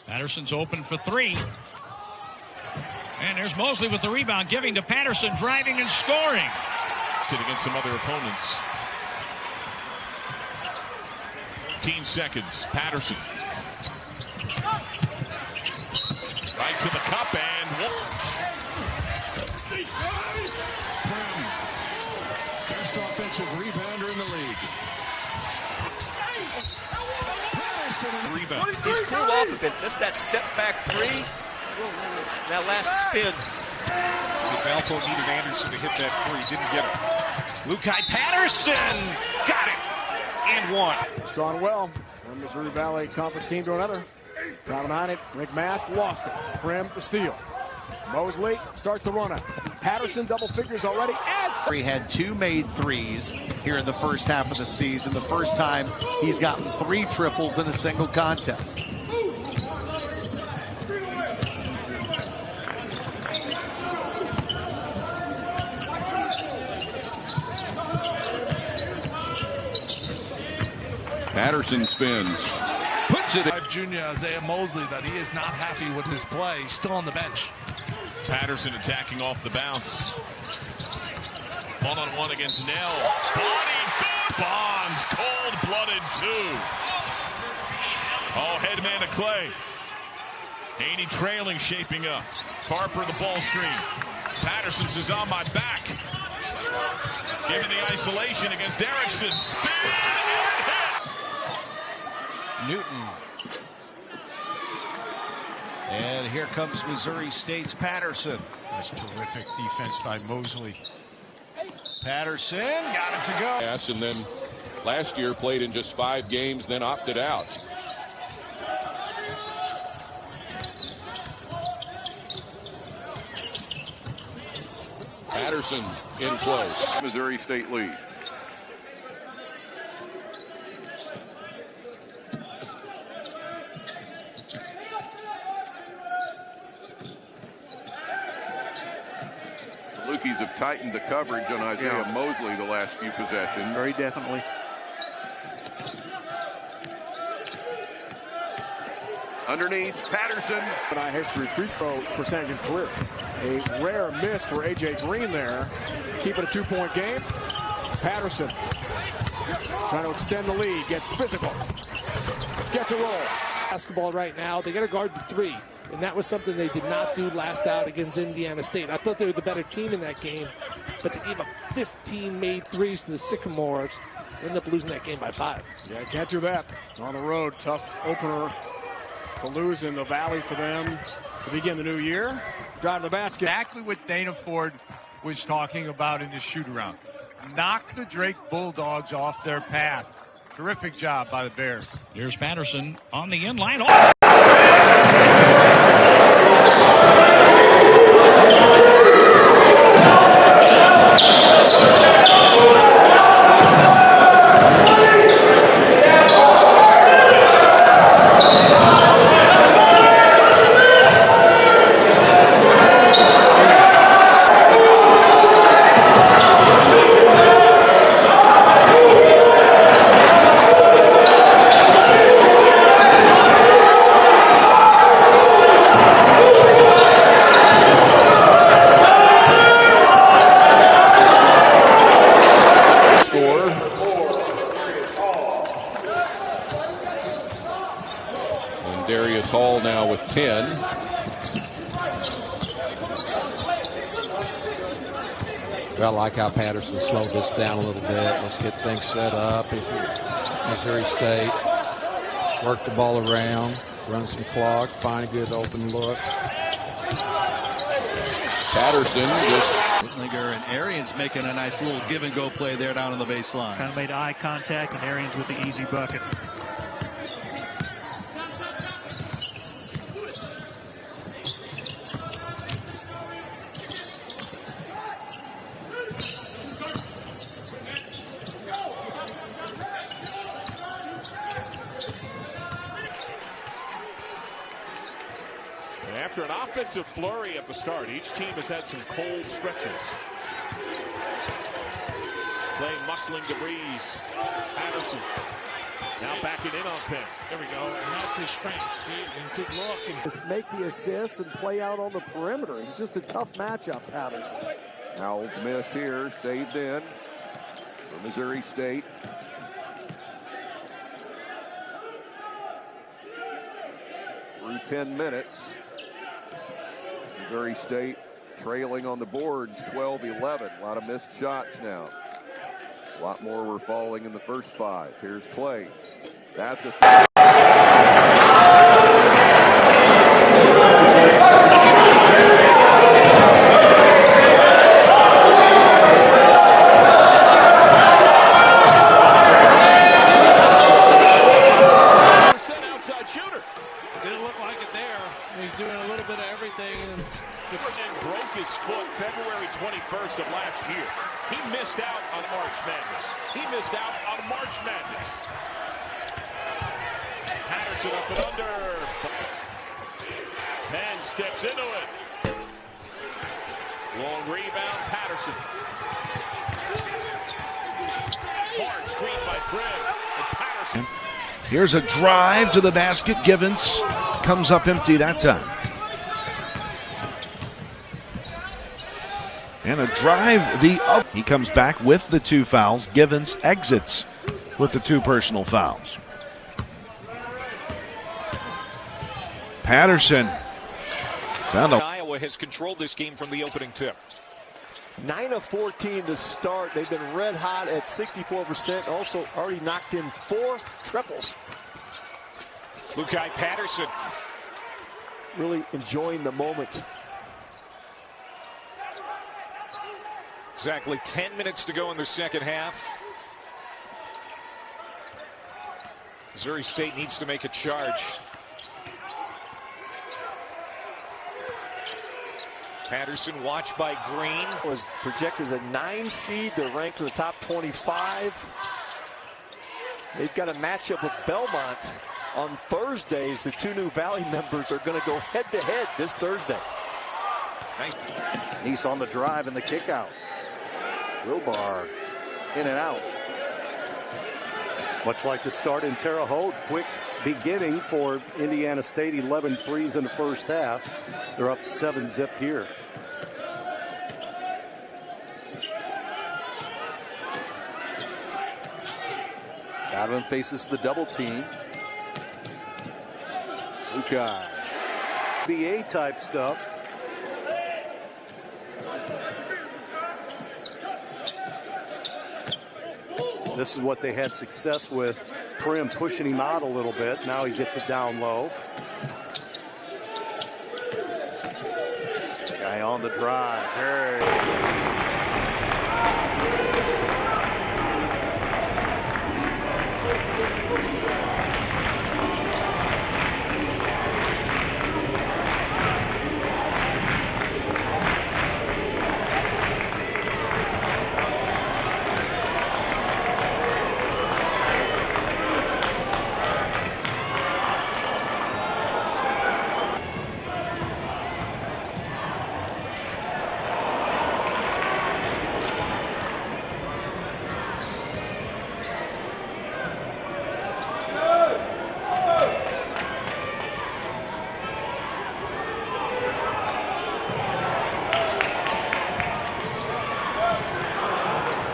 Patterson's open for three. And there's Mosley with the rebound, giving to Patterson, driving and scoring. Against some other opponents. 15 seconds. Patterson. Right to the cup and best offensive rebounder in the league. rebound. He's cooled off a bit. Missed that step back three. That last spin. If Alpo needed Anderson to hit that three, didn't get it. Lukai Patterson got it and one. It's gone well from Missouri Valley Conference team to another. Down behind it, Rick Mast lost it. Prim the steal. Mosley starts the run up. Patterson double figures already. Adds. He had two made threes here in the first half of the season. The first time he's gotten three triples in a single contest. Patterson spins. Puts it in. Junior Isaiah Mosley that he is not happy with his play. He's still on the bench. Patterson attacking off the bounce. One-on-one against Nell. Body good. Bonds, cold-blooded too. Oh, head man to Clay. Haney trailing, shaping up. Harper the ball screen. Patterson says on my back. Given the isolation against Erickson. Spin and hit. Newton. And here comes Missouri State's Patterson. That's terrific defense by Mosley. Patterson got it to go. Yes, and then last year played in just 5 games, then opted out. Patterson in close. Missouri State lead. Lukey's have tightened the coverage on Isaiah Mosley the last few possessions. Very definitely. Underneath, Patterson. History free throw percentage in career. A rare miss for A.J. Green there. Keeping a 2-point game. Patterson trying to extend the lead. Gets physical. Gets a roll. Basketball right now. They got to guard the three. And that was something they did not do last out against Indiana State. I thought they were the better team in that game, but they gave up 15 made threes to the Sycamores. Ended up losing that game by 5. Yeah, can't do that. On the road, tough opener to lose in the Valley for them to begin the new year. Drive to the basket. Exactly what Dana Ford was talking about in the shoot-around. Knock the Drake Bulldogs off their path. Terrific job by the Bears. Here's Patterson on the inline. Hall now with 10. Well, I like how Patterson slowed this down a little bit. Let's get things set up. Missouri State work the ball around, run some clock, find a good open look. Patterson just... And Arians making a nice little give-and-go play there down on the baseline. Kind of made eye contact, and Arians with the easy bucket. After an offensive flurry at the start, each team has had some cold stretches. Playing muscling to Breeze. Patterson Now backing in on Penn. There we go. And that's his strength. See, and good look. And Just make the assists and play out on the perimeter. It's just a tough matchup, Patterson. Howell's miss here, saved in for Missouri State. Through 10 minutes. Missouri State trailing on the boards 12-11. A lot of missed shots now. A lot more were falling in the first 5. Here's Clay. That's a outside shooter. didn't look like it there. He's doing a little bit of everything. And broke his foot February 21st of last year. He missed out on March Madness. He missed out on March Madness. Patterson up and under. Penn steps into it. Long rebound, Patterson. Hard screen by Prim. And Patterson. Here's a drive to the basket. Givens comes up empty that time. And a drive the other. He comes back with the 2 fouls. Givens exits with the 2 personal fouls. Patterson found a. Iowa has controlled this game from the opening tip. 9 of 14 to start. They've been red hot at 64%. Also already knocked in 4 triples. Lukai Patterson. Really enjoying the moment. Exactly 10 minutes to go in the second half. Missouri State needs to make a charge. Patterson watched by Green. Was projected as a 9 seed. They're ranked in the top 25. They've got a matchup with Belmont on Thursdays. The 2 new Valley members are going to go head-to-head this Thursday. Nice on the drive and the kick out. Wilbar in and out. Much like the start in Terre Haute, quick beginning for Indiana State. 11 threes in the first half. They're up 7-zip here. Donovan faces the double team. Lukai. BA type stuff. This is what they had success with. Prim pushing him out a little bit. Now he gets it down low. Guy on the drive. Hey.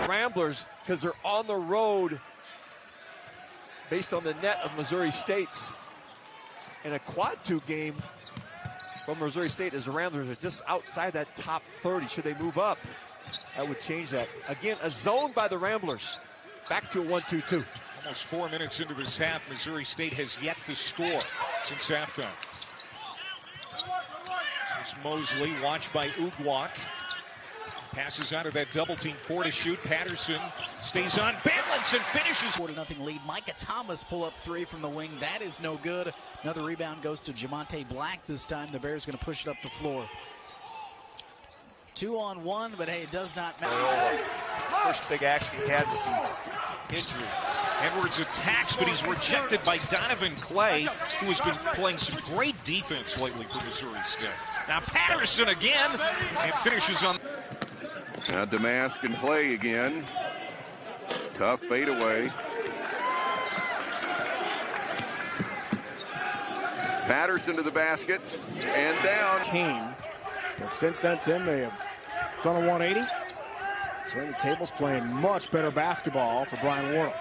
Ramblers, because they're on the road based on the net of Missouri State's. In a quad 2 game from Missouri State as the Ramblers are just outside that top 30. Should they move up, that would change that. Again, a zone by the Ramblers. Back to a 1-2-2. Almost 4 minutes into this half, Missouri State has yet to score since halftime. There's Mosley, watched by Ugwak. Passes out of that double team, 4 to shoot. Patterson stays on balance and finishes. 4-0 lead. Micah Thomas pull up 3 from the wing. That is no good. Another rebound goes to Jamonte Black this time. The Bears going to push it up the floor. 2-on-1, but hey, it does not matter. First big action he had with the injury. Edwards attacks, but he's rejected by Donovan Clay, who has been playing some great defense lately for Missouri State. Now Patterson again, and finishes on. Now Damask and Clay again. Tough fadeaway. Patterson to the basket and down. Kane. But since then, Tim, they have done a 180. So the table's playing much better basketball for Brian Wardle.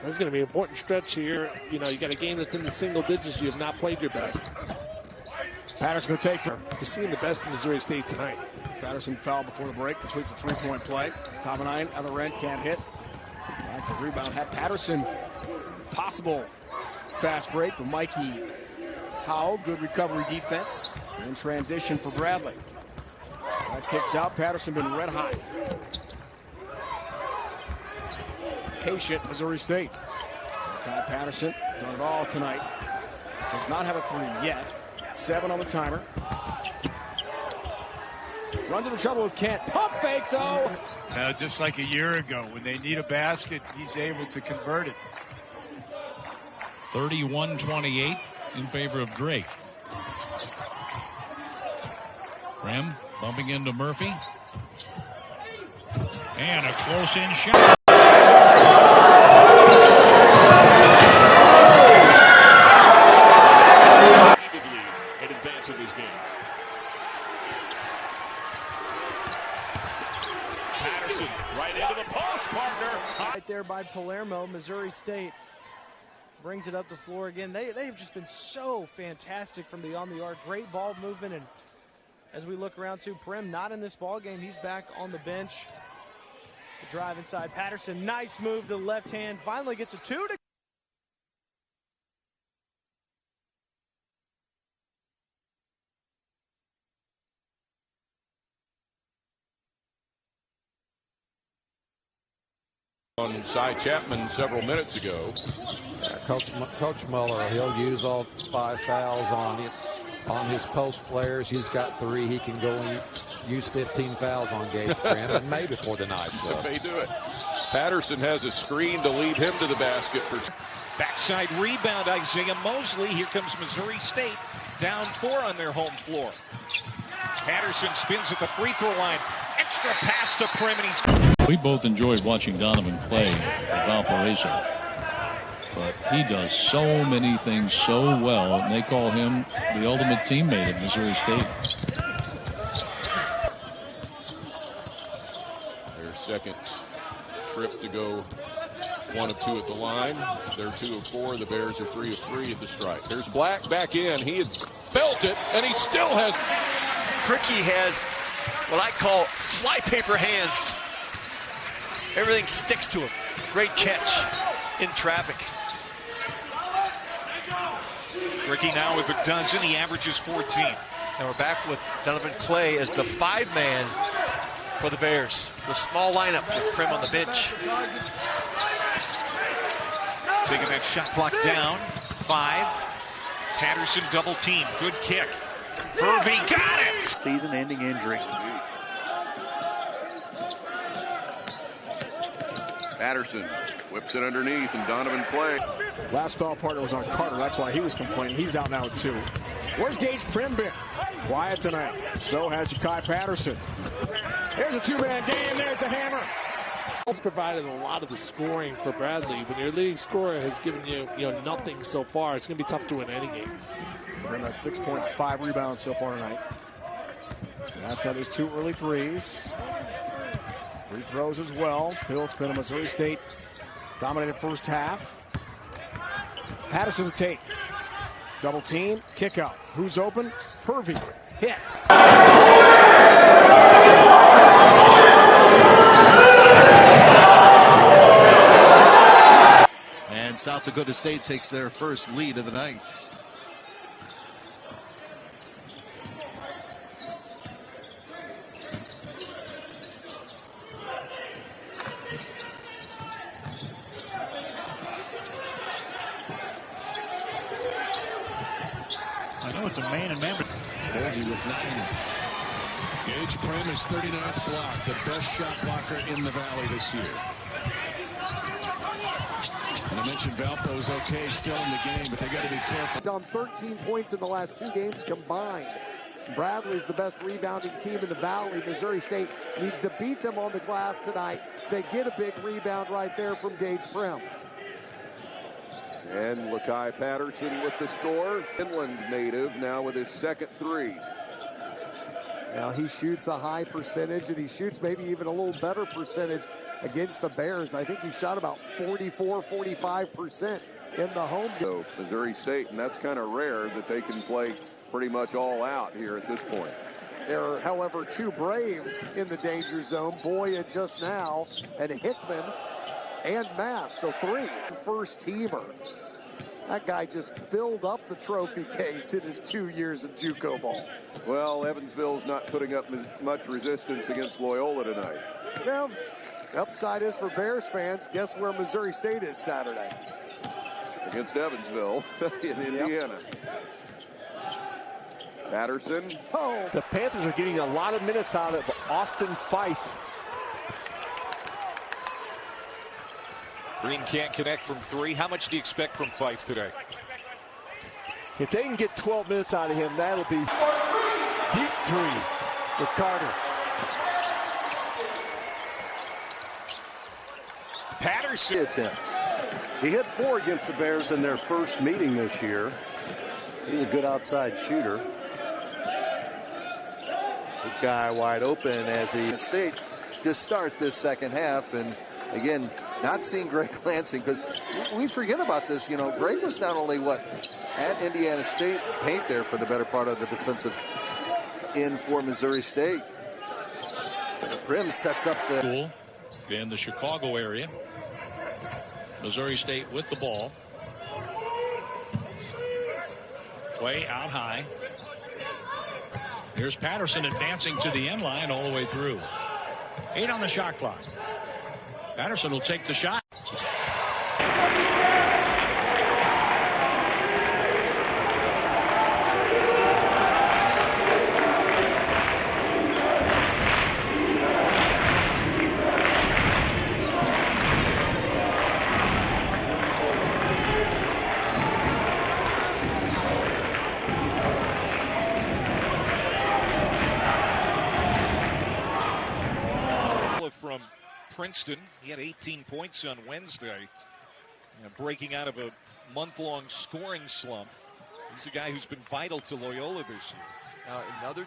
This is going to be an important stretch here. You know, you got a game that's in the single digits. You have not played your best. Patterson to take for. You're seeing the best in Missouri State tonight. Patterson fouled before the break. Completes a three-point play. Top of 9, other end, can't hit. Back the rebound. Had Patterson. Possible fast break, but Mikey Howell, good recovery defense. In transition for Bradley. That kicks out. Patterson been red hot. Patient, Missouri State. Kyle Patterson done it all tonight. Does not have a three yet. 7 on the timer. Runs into trouble with Kent. Pump fake, though. Just like a year ago, when they need a basket, he's able to convert it. 31-28 in favor of Drake. Prim bumping into Murphy. And a close-in shot. In advance of this game. Patterson right into the post, partner. Right there by Palermo, Missouri State brings it up the floor again. They've just been so fantastic from on the arc. Great ball movement, and as we look around to Prim, not in this ball game. He's back on the bench. The drive inside Patterson. Nice move to the left hand. Finally gets a 2 to. On Cy Chapman several minutes ago. Coach Muller, he'll use all 5 fouls on his post players. He's got 3. He can go and use 15 fouls on Gage Prim, and maybe before the night's up. They do it. Patterson has a screen to lead him to the basket for. Backside rebound, Isaiah Mosley. Here comes Missouri State, down 4 on their home floor. Patterson spins at the free throw line. Extra pass to Prim, and he's. We both enjoyed watching Donovan play at Valparaiso. But he does so many things so well, and they call him the ultimate teammate at Missouri State. Their second trip to go 1 of 2 at the line. They're 2 of 4. The Bears are 3 of 3 at the stripe. There's Black back in. He had felt it, and he still has. Tricky has what I call flypaper hands. Everything sticks to him. Great catch in traffic. Ricky now with a dozen. He averages 14. And we're back with Donovan Clay as the 5-man for the Bears. The small lineup with Prim on the bench. Taking that shot clock down. 5. Patterson double team. Good kick. Hervey got it. Season-ending injury. Patterson whips it underneath, and Donovan Clay. Last foul partner was on Carter. That's why he was complaining. He's out now with 2. Where's Gage Prim been? Quiet tonight. So has Ja'Kai Patterson. There's a 2-man game. There's the hammer. He's provided a lot of the scoring for Bradley. When your leading scorer has given you, nothing so far, it's going to be tough to win any games. Prim has 6 points, 5 rebounds so far tonight. That's got his 2 early threes. Free throws as well. Still, it's been a Missouri State dominated first half. Patterson to take. Double team, kick out. Who's open? Hervey hits. And South Dakota State takes their first lead of the night. I know it's a man and man, but Posey with 9. Gage Prim is 39th block, the best shot blocker in the Valley this year. And I mentioned Valpo's okay, still in the game, but they got to be careful. Done 13 points in the last 2 games combined. Bradley's the best rebounding team in the Valley. Missouri State needs to beat them on the glass tonight. They get a big rebound right there from Gage Prim. And Lakai Patterson with the score. Finland native now with his second three. Now he shoots a high percentage, and he shoots maybe even a little better percentage against the Bears. I think he shot about 44, 45% in the home game. So Missouri State, and that's kind of rare that they can play pretty much all out here at this point. There are, however, two Braves in the danger zone. Boya just now, and Hickman and Mass. So three first-teamer. That guy just filled up the trophy case in his 2 years of JUCO ball. Well, Evansville's not putting up much resistance against Loyola tonight. Well, upside is for Bears fans. Guess where Missouri State is Saturday? Against Evansville in Indiana. Patterson. Oh, the Panthers are getting a lot of minutes out of Austin Fife. Green can't connect from three. How much do you expect from Fife today? If they can get 12 minutes out of him, that'll be deep three for Carter. Patterson. He hit 4 against the Bears in their first meeting this year. He's a good outside shooter. Good guy wide open as he State to start this second half. And again, not seeing Greg Lansing, because we forget about this. You know, Greg was not only at Indiana State, paint there for the better part of the defensive end for Missouri State. Prim sets up the in the Chicago area. Missouri State with the ball. Play out high. Here's Patterson advancing to the end line all the way through. 8 on the shot clock. Patterson will take the shot. From Princeton, he had 18 points on Wednesday, breaking out of a month-long scoring slump. He's a guy who's been vital to Loyola this year. Now another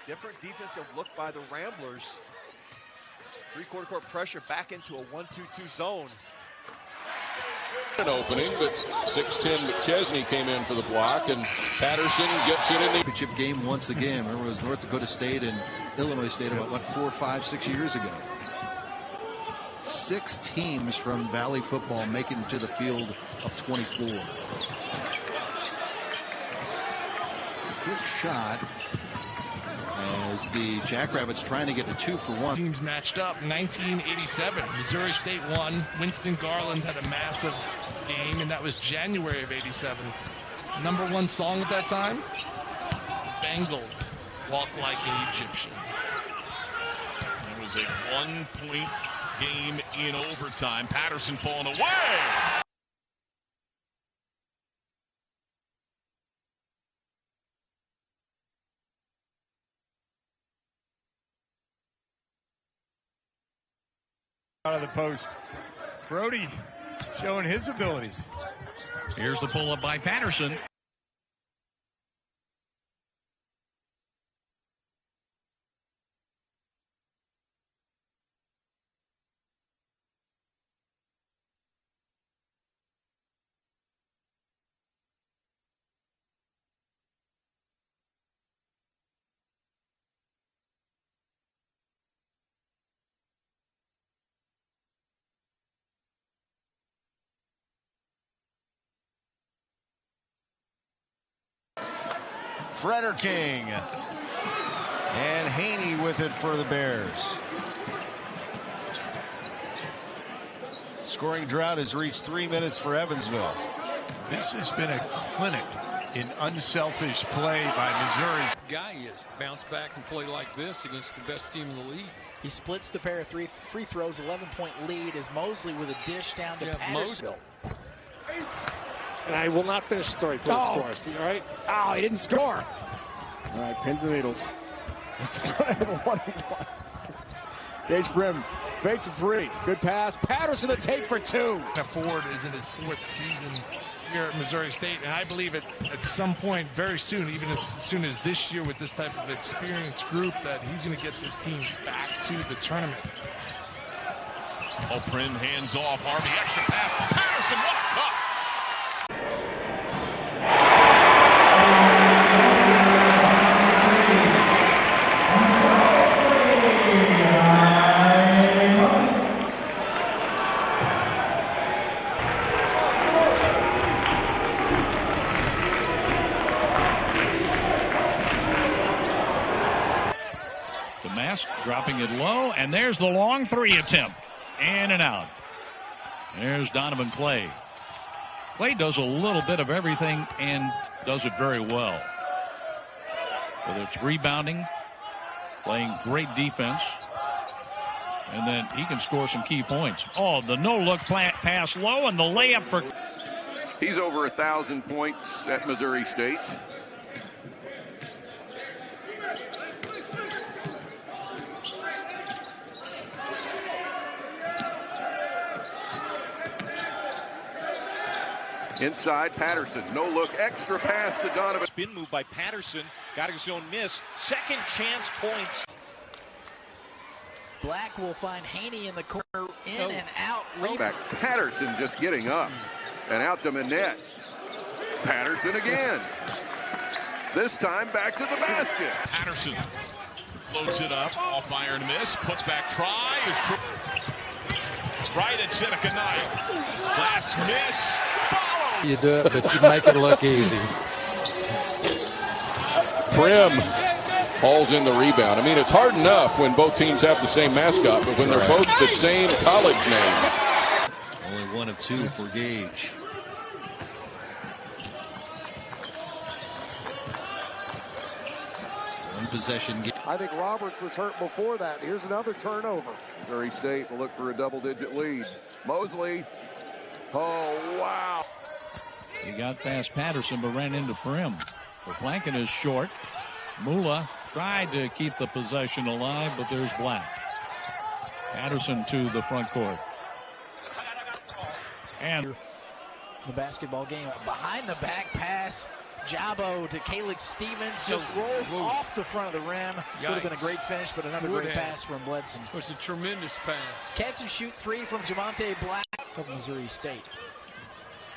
different defensive look by the Ramblers. Three-quarter court pressure back into a 1-2-2 zone. An opening, but 6'10" McChesney came in for the block, and Patterson gets it in the championship game once again. Remember, it was North Dakota State and Illinois State about 4, 5, 6 years ago. 6 teams from Valley football making it to the field of 24. Good shot as the Jackrabbits trying to get a 2-for-1. Teams matched up 1987. Missouri State won. Winston Garland had a massive game, and that was January of '87. Number 1 song at that time, Bengals, Walk Like an Egyptian. It was a 1-point game in overtime. Patterson falling away. Out of the post. Brody showing his abilities. Here's the pull-up by Patterson. Freder King and Haney with it for the Bears. Scoring drought has reached 3 minutes for Evansville. This has been a clinic in unselfish play by Missouri. Guy is bounce back and play like this against the best team in the league. He splits the pair of free throws, 11-point lead is Mosley with a dish down to Patterson. And I will not finish the story until he scores. All right? Oh, he didn't score. All right, pins and needles. It's the front of the 1-1. Gage Brim Fakes a three. Good pass. Patterson to take for two. Ford is in his 4th season here at Missouri State, and I believe at some point very soon, even as soon as this year with this type of experienced group, that he's going to get this team back to the tournament. Oh, Prim hands off. Harvey, extra pass to Patterson. What a cut! The Mask dropping it low, and there's the long 3 attempt. In and out. There's Donovan Clay. Clay does a little bit of everything and does it very well. Whether it's rebounding, playing great defense, and then he can score some key points. Oh, the no-look pass low and the layup for... He's over 1,000 points at Missouri State. Inside, Patterson. No look. Extra pass to Donovan. Spin move by Patterson. Got his own miss. Second chance points. Black will find Haney in the corner. In and out. Back. Patterson just getting up. And out to Manette. Patterson again. This time back to the basket. Patterson loads it up. Off iron miss. Puts back try. Is right at Seneca Knight. Last miss. You do it, but you make it look easy. Prim hauls in the rebound. I mean, it's hard enough when both teams have the same mascot, but when they're both the same college name. Only 1 of 2 for Gage. One possession. I think Roberts was hurt before that. Here's another turnover. Missouri State will look for a double-digit lead. Mosley. Oh, wow. He got past Patterson but ran into Prim. The flanking is short. Mula tried to keep the possession alive, but there's Black. Patterson to the front court. And the basketball game. Behind the back pass. Jabo to Calix Stevens. Just rolls off the front of the rim. Would have been a great finish, but another great pass from Bledson. It was a tremendous pass. Catch and shoot 3 from Jamonte Black from Missouri State.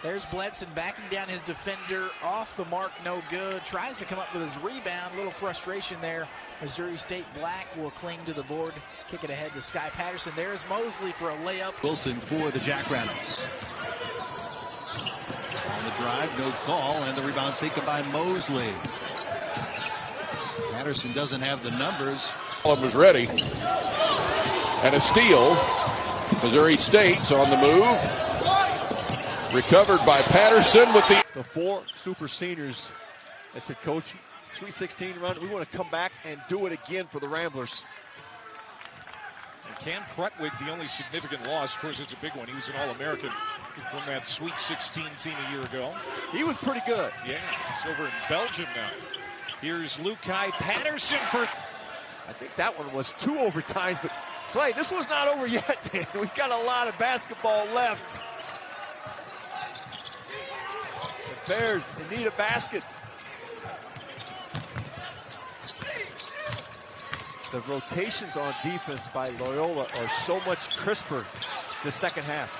There's Bledson backing down his defender. Off the mark, no good. Tries to come up with his rebound. A little frustration there. Missouri State Black will cling to the board. Kick it ahead to Sky Patterson. There's Mosley for a layup. Wilson for the Jackrabbits. On the drive, no call, and the rebound taken by Mosley. Patterson doesn't have the numbers. All was ready. And a steal. Missouri State's on the move. Recovered by Patterson with the 4 super seniors. I said, Coach, Sweet 16 run. We want to come back and do it again for the Ramblers. And Cam Krutwig, the only significant loss. Of course, it's a big one. He was an All-American from that Sweet 16 team a year ago. He was pretty good. Yeah, he's over in Belgium now. Here's Lukai Patterson for... I think that one was 2 overtimes, but Clay, this one's not over yet, man. We've got a lot of basketball left. The Bears, they need a basket. The rotations on defense by Loyola are so much crisper the second half.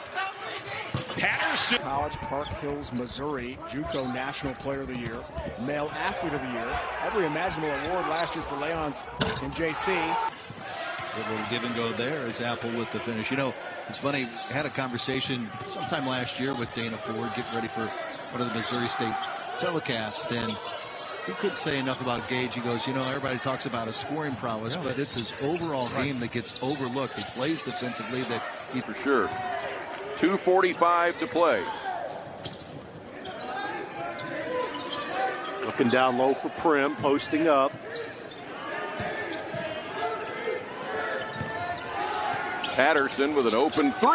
Patterson. College, Park Hills, Missouri, JUCO National Player of the Year, Male Athlete of the Year, every imaginable award last year for Leons and JC. A little give and go there as Apple with the finish. You know, it's funny, I had a conversation sometime last year with Dana Ford, getting ready for one of the Missouri State telecasts, and he couldn't say enough about Gage. He goes, you know, everybody talks about his scoring prowess, but it's his overall game that gets overlooked. He plays defensively that he... For sure. 2:45 to play. Looking down low for Prim, posting up. Patterson with an open 3.